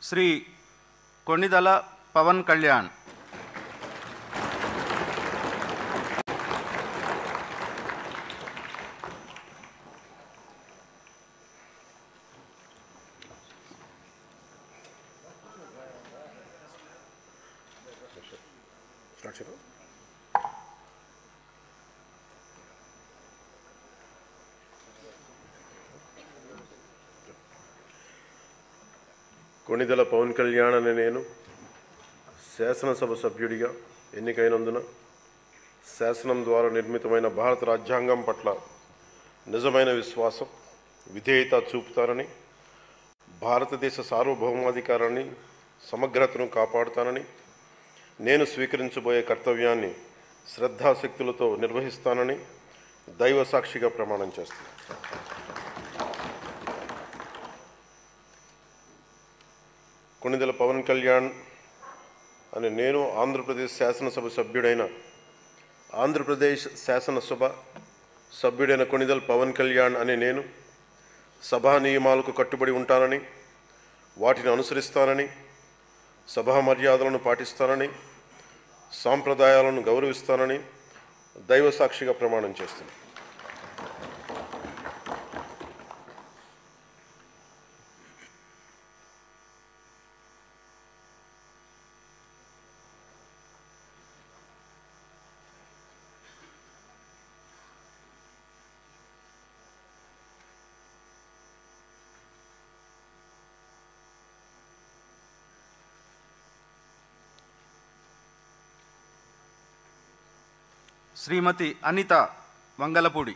శ్రీ కొణిదల పవన్ కళ్యాణ్. కొణిదెల పవన్ కళ్యాణ్ అనే నేను శాసనసభ సభ్యుడిగా ఎన్నికైనందున శాసనం ద్వారా నిర్మితమైన భారత రాజ్యాంగం పట్ల నిజమైన విశ్వాసం, విధేయత చూపుతానని, భారతదేశ సార్వభౌమాధికారాన్ని, సమగ్రతను కాపాడుతానని, నేను స్వీకరించబోయే కర్తవ్యాన్ని శ్రద్ధాశక్తులతో నిర్వహిస్తానని దైవ సాక్షిగా ప్రమాణం చేస్తాను. కొణిదెల పవన్ కళ్యాణ్ అని నేను ఆంధ్రప్రదేశ్ శాసనసభ సభ్యుడైన ఆంధ్రప్రదేశ్ శాసనసభ సభ్యుడైన కొణిదెల పవన్ కళ్యాణ్ అని నేను సభా నియమాలకు కట్టుబడి ఉంటానని, వాటిని అనుసరిస్తానని, సభా మర్యాదలను పాటిస్తానని, సాంప్రదాయాలను గౌరవిస్తానని దైవ సాక్షిగా ప్రమాణం చేస్తున్నాను. శ్రీమతి అనిత వంగలపూడి.